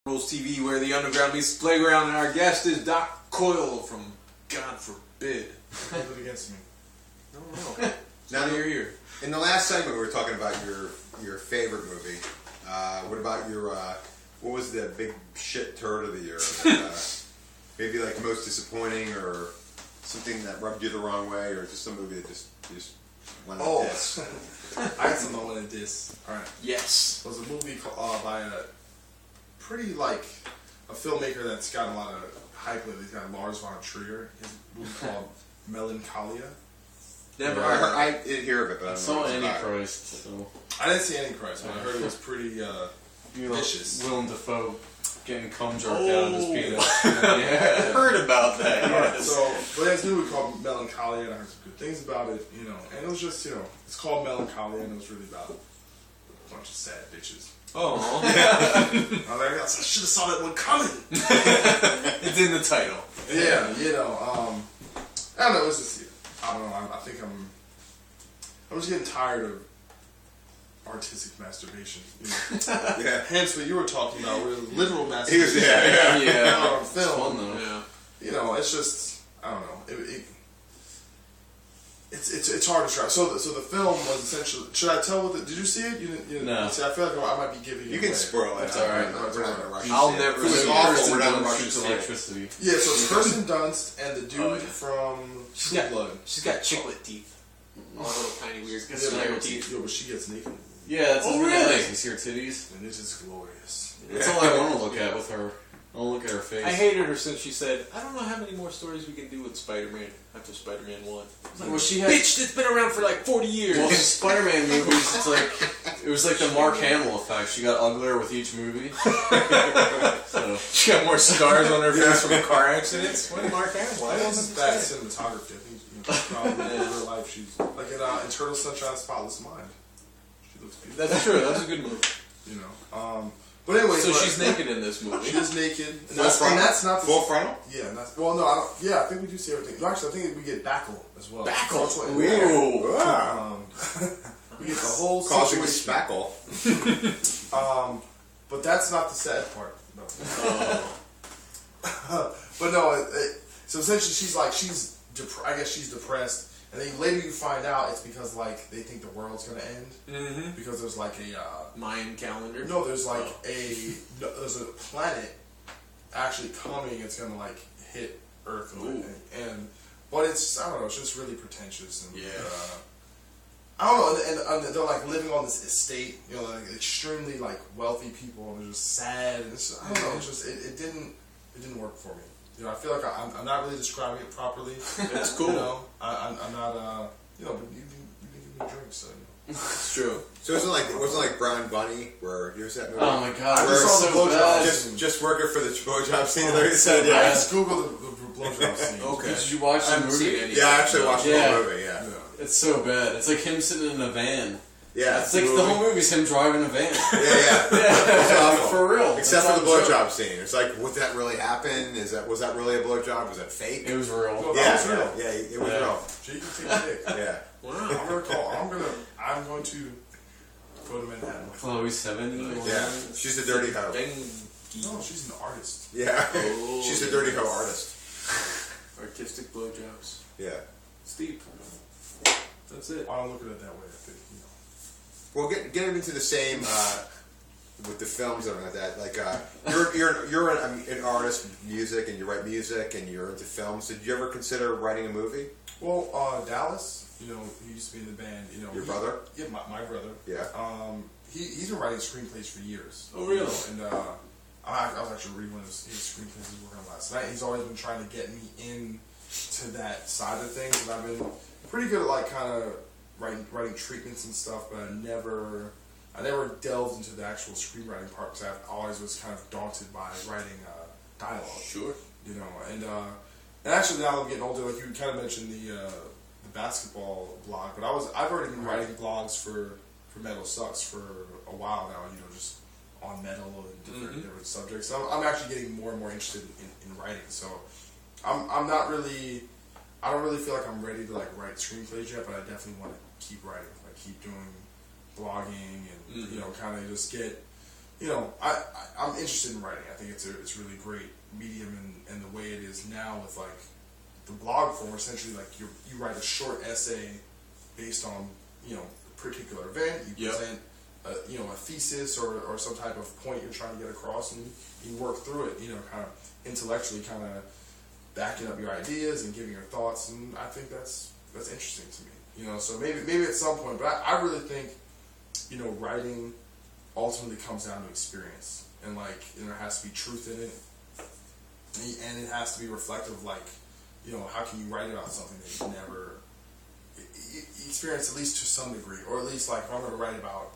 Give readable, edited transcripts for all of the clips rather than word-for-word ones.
Rules TV, where the underground meets the playground, and our guest is Doc Coyle from God Forbid. Hold it against me. No. Now you're here. In the last segment, we were talking about your favorite movie. What about your what was the big shit turd of the year? Maybe like most disappointing, or something that rubbed you the wrong way, or just some movie that just went like this. I had something I wanted to diss. All right. Yes. It was a movie by a pretty a filmmaker that's gotten a lot of hype lately. He's got Lars von Trier. His movie called Melancholia. Never. I didn't hear of it, but I saw Antichrist. So. I didn't see Antichrist, but I heard it was pretty vicious. Willem Dafoe getting cum jerked out of his penis. I heard about that. Yes. So, but it's a movie called Melancholia, and I heard some good things about it. And it was just it's called Melancholia, and it was really about a bunch of sad bitches. Oh. I should have saw that one coming. It's in the title. Yeah, I don't know. It was just, I don't know. I think I'm just getting tired of artistic masturbation. Yeah. Hence what you were talking about, with literal masturbation. Yeah. On film. It's fun though. Yeah. It's just, I don't know. It's hard to describe. So the film was essentially. Should I tell what? Did you see it? You didn't. No. See, I feel like I might be giving you. You can away. spoil it. It's alright. We're not gonna rush. I'll it. never If it was see awful. Kirsten We're not gonna Dunst rush shoots it. electricity. Yeah, so it's Kirsten Dunst and the dude from True Blood. She's got chiclet teeth. All little tiny weird Yeah, snail teeth. but she gets naked, Yeah, that's Oh, really really? nice. You see her titties? and it's just glorious. That's all I want to look at with her. I want to look at her face. I hated her since she said, "I don't know how many more stories we can do with Spider-Man after Spider-Man 1." Well, she had. Bitch, that's been around for like 40 years. Well, the Spider-Man movies, it was like the Mark Hamill effect. She got uglier with each movie. So She got more scars on her face from car accidents. What Mark Hamill? I I don't think it's bad understand. cinematography. I think probably in real life she's like in Eternal Sunshine of the Spotless Mind. She looks beautiful. That's true. That's a good movie. But anyway, So she's naked in this movie. She is naked, and Full that's, frontal? and that's not the Full frontal? Yeah, and that's, well, no, I don't. Yeah, I think we do see everything. No, actually, I think we get Backle as well. Backle? That's what- Ooh. Wow. We get the whole Causing the situation. spackle. But that's not the sad part. No. But no, so essentially I guess she's depressed, and then later you find out it's because they think the world's gonna end Mm-hmm. because there's a Mayan calendar. no, there's there's a planet actually coming. It's gonna hit Earth but it's I don't know. It's just really pretentious and I don't know. And they're living on this estate, extremely wealthy people, and they're just sad. And I don't know. It's just it didn't work for me. I feel like I'm not really describing it properly. That's cool. I'm not. But you can give me drinks, so. It's true. So it wasn't like Brown Bunny, where you said that movie? oh my god, I we're just saw the so bad. Just working for the blowjob scene. Like you said, I yeah. just googled the blowjob scene. Okay. Did you watch I the haven't seen movie? any. Yeah, I actually watched the Yeah. whole movie. Yeah, It's so bad. It's like him sitting in a van. yeah. It's like the whole movie's him driving a van. Yeah. It's awful. For real. Except That's for the not a joke. blowjob scene. It's like, would that really happen? Was that really a blowjob? Was that fake? It was real. Well, Yeah, that was real. yeah, it was Yeah. real. Jay, you can take a dick. Yeah. Wow. I'm going to go to Manhattan. Chloe 70. Yeah. She's a dirty hoe. No, she's an artist. Yeah. Oh, She's a dirty hoe artist. Artistic blowjobs. Yeah. Steep. That's it. I don't look at it that way. I think Well, getting into the same with the films and everything like that. You're an artist, music, and you write music, and you're into films. Did you ever consider writing a movie? Well, Dallas. He used to be in the band. Your brother? Yeah, my brother. Yeah. He's been writing screenplays for years. Oh, really? And I was actually reading one of his screenplays he was working on last night. He's always been trying to get me into that side of things, and I've been pretty good at kind of writing treatments and stuff, but I never delved into the actual screenwriting part because I always was kind of daunted by writing dialogue. Sure. And actually now I'm getting older. Like you kind of mentioned the basketball blog, but I've already been writing blogs for Metal Sucks for a while now. Just on metal and different subjects. So I'm actually getting more and more interested in writing. So I'm not really. I don't really feel like I'm ready to write screenplays yet, but I definitely want to keep writing. Keep doing blogging and kind of just get. I I'm interested in writing. I think it's a really great medium, and the way it is now with like the blog form, essentially like you write a short essay based on a particular event. You present a thesis or some type of point you're trying to get across, and you work through it. Kind of intellectually, kind of backing up your ideas and giving your thoughts, and I think that's interesting to me. So maybe at some point, but I really think writing ultimately comes down to experience, and like there has to be truth in it, and it has to be reflective of like how can you write about something that you've never experienced, at least to some degree, or at least like if I'm going to write about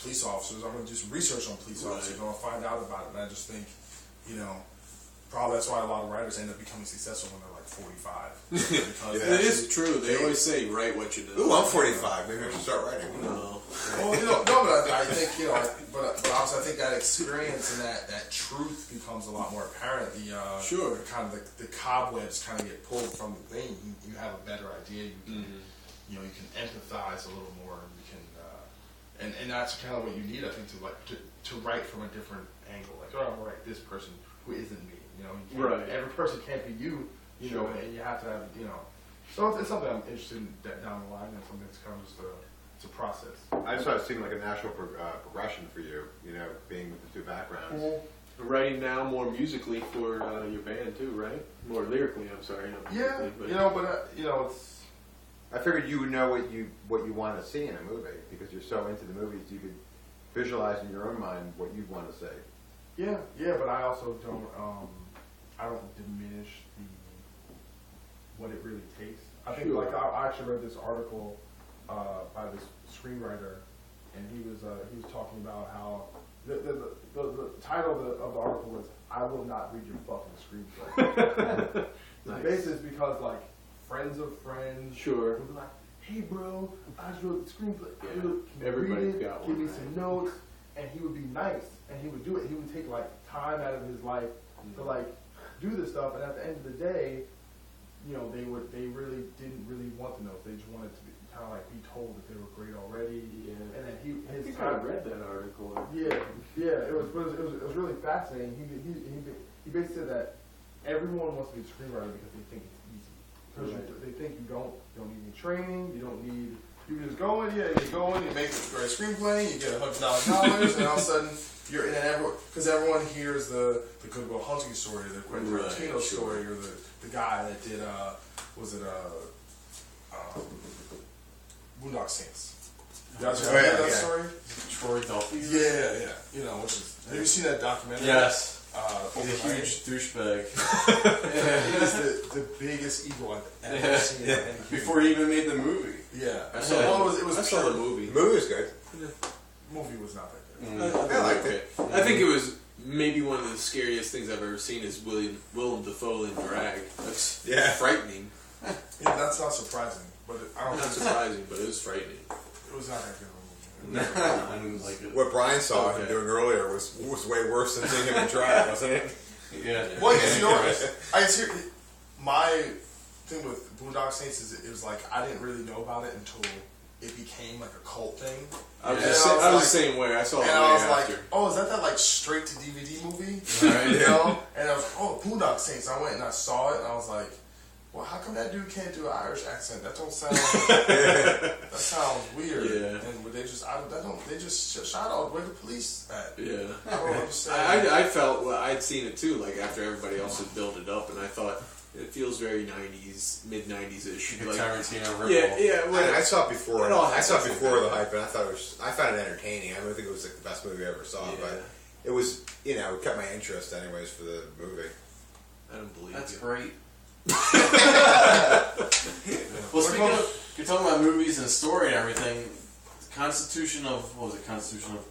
police officers, I'm going to do some research on police officers, and I'll find out about it. And I just think probably that's why a lot of writers end up becoming successful when they're like 45. Because it is true. They always say write what you know. Ooh, I'm 45. Maybe I should start writing. No. Well, but I think but obviously I think that experience and that truth becomes a lot more apparent. Sure. Kind of the cobwebs kind of get pulled from the thing. You have a better idea. You can you can empathize a little more. You can and that's kind of what you need, I think, to write from a different angle. Like, I'm gonna write this person who isn't me. Right. Every person can't be you. Sure. And you have to have So it's something I'm interested in down the line, and something that's kind of just a process. I just thought it seemed like a natural progression for you, being with the two backgrounds. Mm-hmm. Writing now more musically for your band too, right? More lyrically, I'm sorry. Yeah, but it's. I figured you would know what you want to see in a movie because you're so into the movies. You could visualize in your own mind what you'd want to say. Yeah, but I also don't. I don't diminish what it really takes. I think like I actually read this article by this screenwriter, and he was talking about how the title of the article was "I will not read your fucking screenplay." Nice. Basically, it's because like friends of friends would be like, "Hey, bro, I just wrote the screenplay. Yeah. Can you Everybody's read it? got Give one, me some notes." And he would be nice, and he would do it. He would take like time out of his life to like do this stuff. And at the end of the day, they really didn't really want the notes. They just wanted to be kind of like be told that they were great already. Yeah. And then I think I read that article. Yeah. It was really fascinating. He basically said that everyone wants to be a screenwriter because they think it's easy. Because they think you don't need any training. You don't need. You just go in, you make a great screenplay, you get $100,000, and all of a sudden you're in because everyone hears the Good Will Hunting story, the Quentin Tarantino story, or the guy that did Boondock Saints. You guys heard that story? Troy Duffy? Yeah. Have you seen that documentary? Yes. He's a huge douchebag. He's the biggest evil I've ever seen. Yeah. Before he even made the movie. Yeah. I saw the movie. The movie was good. The movie was not that I good. liked it. I think it was maybe one of the scariest things I've ever seen is Willem Dafoe in drag. That's frightening. Yeah, that's not surprising, but Not surprising, but it was frightening. It was not that good of a movie. I didn't like it. What Brian saw him doing earlier was way worse than seeing him in drag, wasn't it? Yeah. Well, my thing with Boondock Saints is it was like I didn't really know about it until it became like a cult thing. I was the same way. I saw it. And I was like, "Oh, is that like straight to DVD movie?" Right. And I was, "Oh, Boondock Saints." I went and I saw it, and I was like, "Well, how come that dude can't do an Irish accent? That don't sound. That sounds weird." Yeah. And they just shot all where the police at. Yeah. I don't understand. I felt I'd seen it too. Like after everybody else had built it up, and I thought. It feels very 90s, mid-90s-ish. Like Tarantino ripoff. I saw it before. I saw it before the hype, and I found it entertaining. I don't think it was like the best movie I ever saw, but it was, it kept my interest anyways for the movie. I don't believe That's you. great. Well, speaking of, you're talking about movies and story and everything. Constitution of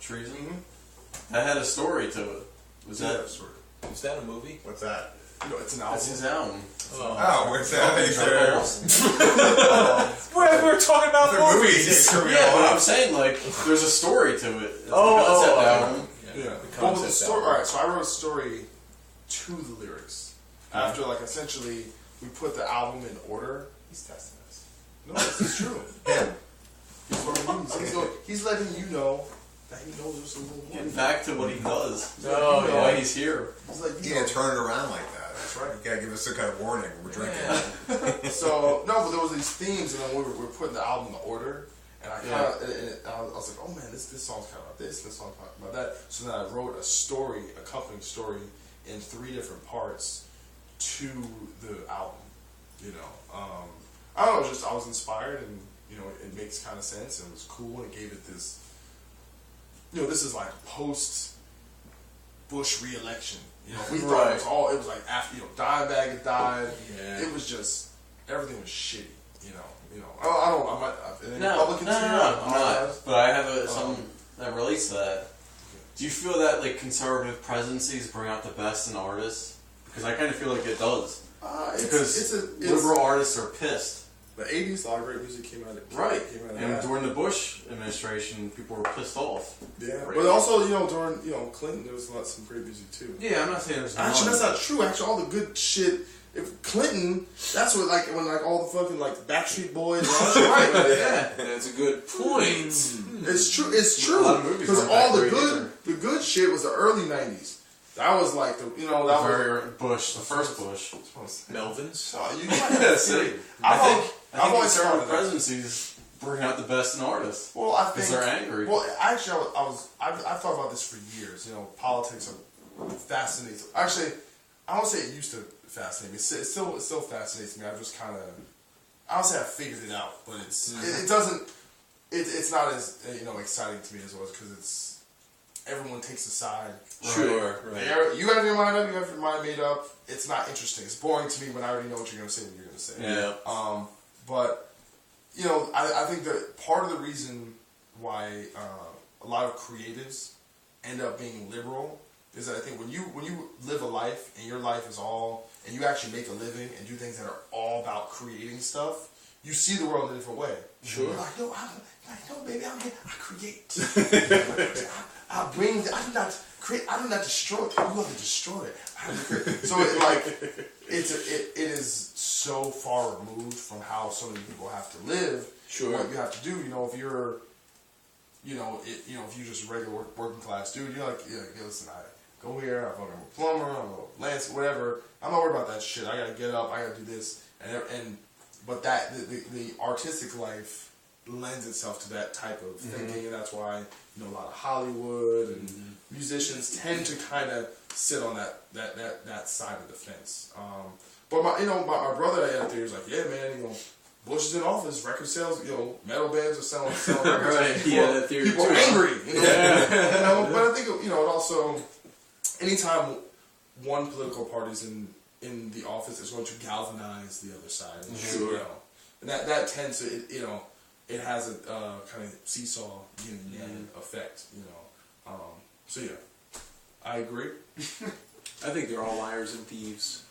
Treason? Mm-hmm. That had a story to it. Was that a story? Is that a movie? What's that? It's an album. That's his album. What's that? We're talking about movies. Yeah, but I'm saying there's a story to it. It's a concept album. Yeah. Well, the story. All right, so I wrote a story to the lyrics. After essentially we put the album in order. He's testing us. No, this is true. He's letting you know that he knows there's a little more. Getting back to what he does. Oh, yeah. Why he's here. He's like, You can't turn it around like that. That's right. You gotta give us some kind of warning when we're drinking. Yeah. So, no, but there was these themes, and then we were putting the album in order, and I kind of, I was like, oh man, this song's kind of about this song's kind of about that. So then I wrote a story, accompanying story, in 3 different parts to the album. You know, I don't know, just I was inspired, and you know, it makes kind of sense, and it was cool, and it gave it this. You know, this is like post Bush re-election. You know, we thought it was like after, you know, Dimebag had died. Yeah. It was just everything was shitty. You know. I might. No, I'm not. But I have something that relates to that. Do you feel that like conservative presidencies bring out the best in artists? Because I kind of feel like it does. Because liberal artists are pissed. The 80s, a lot of great music came out of it. Right. And during the Bush administration, people were pissed off. Yeah. But also, you know, during, you know, Clinton, there was some great music too. Yeah, I'm not saying there's Actually, that's not true. Actually, all the good shit. If Clinton, that's what, like, when, like, all the fucking, like, Backstreet Boys and all that shit. Yeah, that's a good point. It's true. It's true. Because all the good shit was the early 90s. That was like the, you know, that was Bush, the first Bush. Melvins. You might see. I think conservative presidencies bring out the best in artists. Well, I think because they're angry. Well, actually, I've thought about this for years. You know, politics are fascinating. Actually, I don't say it used to fascinate me. It still fascinates me. I just kind of, I don't say I figured it out, but it doesn't. It's not as, you know, exciting to me as it was, because it's. Everyone takes a side. Sure. Right. You have your mind up. You have your mind made up. It's not interesting. It's boring to me when I already know what you're going to say when you're going to say. Yeah. But you know, I think that part of the reason why a lot of creatives end up being liberal is that I think when you live a life and your life is all, and you actually make a living and do things that are all about creating stuff, you see the world in a different way. Sure. You're like, no, baby, I create. I do not create. I do not destroy. You have to destroy it. So it is so far removed from how so many people have to live. Sure. What you have to do, you know, if you're, you know, if you're just a regular working class dude, you're like, yeah, listen, I go here, I'm a plumber, I'm a landscaper, whatever. I'm not worried about that shit. I gotta get up, I gotta do this, but that the artistic life lends itself to that type of thinking, and that's why, you know, a lot of Hollywood and musicians tend to kind of sit on that side of the fence. But my brother out there was like, yeah, man, you know, Bush is in office, record sales, you know, metal bands are selling records. Right. People are angry, you know. You know, but I think, you know, it also, anytime one political party's in the office, is going to galvanize the other side. Sure. You know, and that tends to, you know, it has a kind of seesaw yin and yang effect, you know. So yeah, I agree. I think they're all liars and thieves.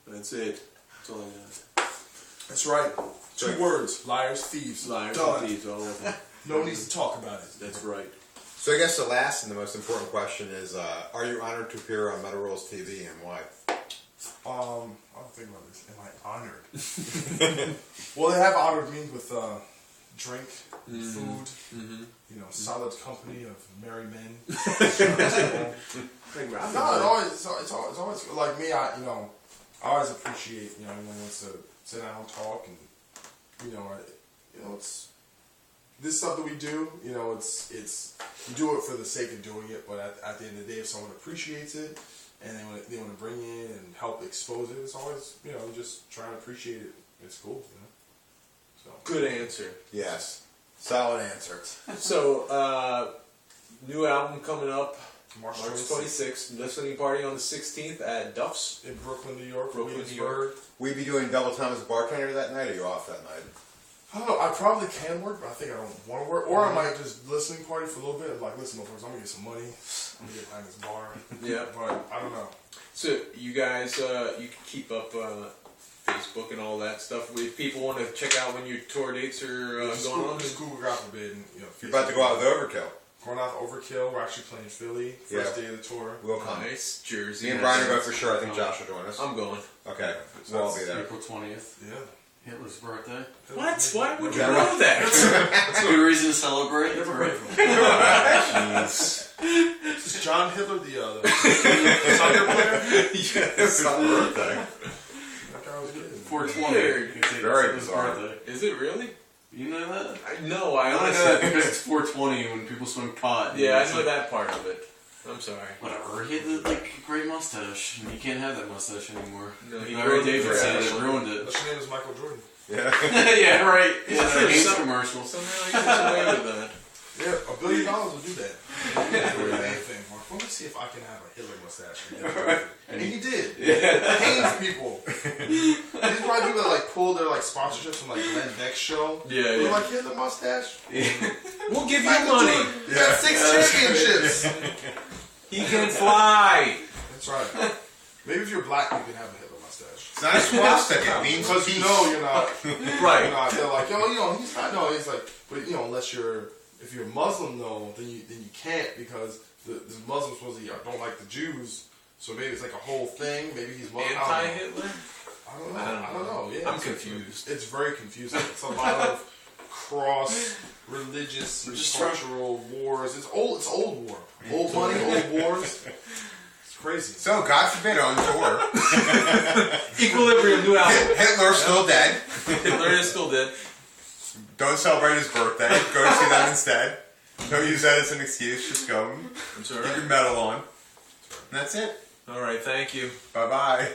That's it. That's all I got. That's right. 2 words: liars, thieves. Liars Done. and thieves, all of them. No one needs to talk about it. That's right. So I guess the last and the most important question is, are you honored to appear on Metal Rules TV, and why? I'm thinking about this. Am I honored? Well, they have honored me with drink, food, you know, solid company of merry men. No, it's always like me. I always appreciate, you know, anyone wants to sit down and talk, and you know, it's this stuff that we do. You know, it's we do it for the sake of doing it, but at the end of the day, if someone appreciates it and they want to bring in and help expose it, it's always, you know, just trying to appreciate it. It's cool, you know. So Good answer. Yes. Solid answer. So, new album coming up March 26th. Listening party on the 16th at Duff's in Brooklyn, New York. Brooklyn, New York. Will you be doing double time as a bartender that night, or are you off that night? I don't know. I probably can work, but I think I don't want to work. Or I might just listening party for a little bit. Like, listen, motherfuckers, I'm gonna get some money. I'm gonna get behind this bar. Yeah, but I don't know. So you guys, you can keep up Facebook and all that stuff. If people want to check out when your tour dates are going on, just Google Graph a bit. And, you know, you're about to go out with Overkill. Going out with Overkill. We're actually playing Philly. First day of the tour. We'll come. Nice. Jersey. Me and Brian are going for sure. I think Josh will join us. I'm going. Okay. We'll all be there. April 20th. Yeah. Hitler's birthday. What? Why would you know that? That's a good reason to celebrate. Never heard of him. Jeez. This is John Hitler, the soccer player. Yes, on birthday. That guy was good. 420. Weird. Very His bizarre. birthday. Is it really? You know that? No, I I only know honestly. that because it's 420 when people swim cod. Yeah, I It's know like, that part of it. I'm sorry. Whatever. He had the great mustache, and you can't have that mustache anymore. No, he Larry ruined it David for said it everyone. ruined it. What's your name? Is Michael Jordan. Yeah. Yeah, right. Yeah, Yeah, there's Hanes some- commercial. Somehow he gets away with that. Yeah, $1 billion would do that. Anything. Let me see if I can have a Hitler mustache. And he did. Yeah. Hanes people. These probably people that like pull their like sponsorships from like Glenn Beck's show. Yeah, They're yeah. like, Hitler mustache. We'll give you Michael money. Jordan, you got 6 championships. He can fly. That's right. Maybe if you're black, you can have a Hitler mustache. It's not a swastika. It means Because you know you're not. Right. You're not. They're like, yo, you know, he's not. No, he's like, but you know, unless if you're Muslim, though, then you can't because the Muslims supposedly don't like the Jews. So maybe it's like a whole thing. Maybe he's Muslim. Anti-Hitler? I don't know. Yeah, I'm confused. It's very confusing. It's a lot of cross religious and cultural wars. It's old war. Old money, old wars. It's crazy. So, God forbid, on tour. Equilibrium, new album. Hitler's still dead. Hitler is still dead. Don't celebrate his birthday. Go see them instead. Don't use that as an excuse. Just go. I'm Keep sorry. your medal on. And that's it. All right, thank you. Bye-bye.